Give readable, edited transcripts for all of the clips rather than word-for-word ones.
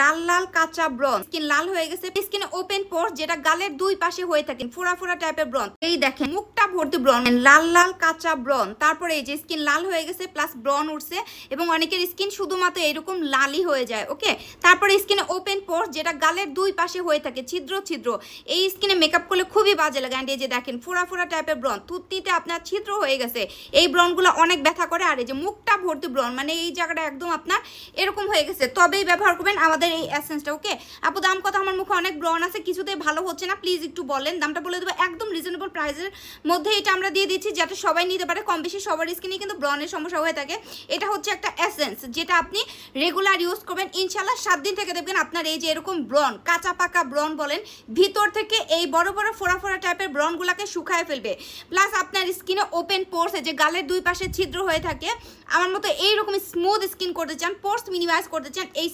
লাল লাল কাঁচা ব্রন, স্কিন লাল হয়ে গেছে, স্কিনে ওপেন পোর্স যেটা গালের দুই পাশে হয়ে থাকে, ফোড়া ফোড়া টাইপের ব্রন। এই দেখেন মুখটা ভর্তি ব্রন, লাল লাল কাঁচা ব্রন। তারপরে এই যে স্কিন লাল হয়ে গেছে প্লাস ব্রন উঠছে, এবং অনেকের স্কিন শুধুমাত্র এরকম লালই হয়ে যায়। ওকে, তারপরে স্কিনে ওপেন পোর্স যেটা গালের দুই পাশে হয়ে থাকে, ছিদ্র ছিদ্র। এই স্কিনে মেকআপ করলে খুবই বাজে লাগে। এই যে দেখেন ফোড়া ফোড়া টাইপের ব্রন, তুত্তিতে আপনার ছিদ্র হয়ে গেছে, এই ব্রনগুলো অনেক ব্যথা করে। আর এই যে মুখটা ভর্তি ব্রন, মানে এই জায়গাটা একদম আপনার এরকম হয়ে গেছে, তবেই ব্যবহার করবেন আমাদের এই এসেন্সটা। ওকে আপু, দাম কত? আমার মুখে অনেক ব্রন আছে, কিছুতেই ভালো হচ্ছে না, প্লিজ একটু বলেন, দামটা বলে দেবো। একদম রিজনেবল প্রাইসের মধ্যে এটা আমরা দিয়ে দিচ্ছি, যাতে সবাই নিতে পারে। কম বেশি সবার স্কিনে কিন্তু ব্রনের সমস্যা হয়ে থাকে। এটা হচ্ছে একটা এসেন্স যেটা আপনি রেগুলার ইউজ করবেন, ইনশাল্লাহ 7 দিন থেকে দেখবেন আপনার এই যে এরকম ব্রন, কাঁচা পাকা ব্রন বলেন, ভিতর থেকে এই বড় বড় ফোড়া ফোড়া টাইপের ব্রনগুলোকে শুকায় ফেলবে। প্লাস আপনার স্কিনে ওপেন পোর্স, যে গালের দুই পাশে ছিদ্র হয়ে থাকে, আমার মতো এইরকম স্মুথ স্কিন করতে চান, পোর্স মিনিমাইজ করতে চান, এই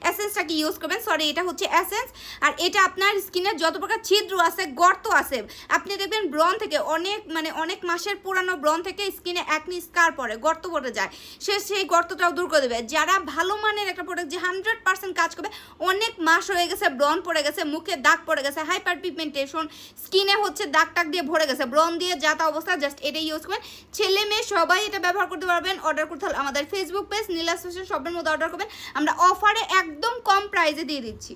এসেন্সটাকে ইউজ করবেন। সরি, এটা হচ্ছে এসেন্স। আর এটা আপনার স্কিনের যত প্রকার ছিদ্র আছে, গর্ত আছে, আপনি দেখবেন ব্রন থেকে অনেক মাসের পুরানো ব্রন থেকে স্কিনে একনি স্কার পড়ে, গর্ত পড়ে যায়, সেই গর্তটাও দূর করে দেবে। যারা ভালো মানের একটা প্রোডাক্ট যে 100% কাজ করবে, অনেক মাস হয়ে গেছে ব্রন পড়ে গেছে, মুখে দাগ পড়ে গেছে, হাইপার পিগমেন্টেশন, স্কিনে হচ্ছে দাগ টাক দিয়ে ভরে গেছে, ব্রন দিয়ে যাতা অবস্থা, জাস্ট এটা ইউজ করবেন। ছেলে মেয়ে সবাই এটা ব্যবহার করতে পারবেন। অর্ডার করতে হলে আমাদের ফেসবুক পেজ নীলাস ফ্যাশন শপের মধ্যে অর্ডার করবেন, আমরা অফারে একদম কম প্রাইসে দিয়ে দিচ্ছি।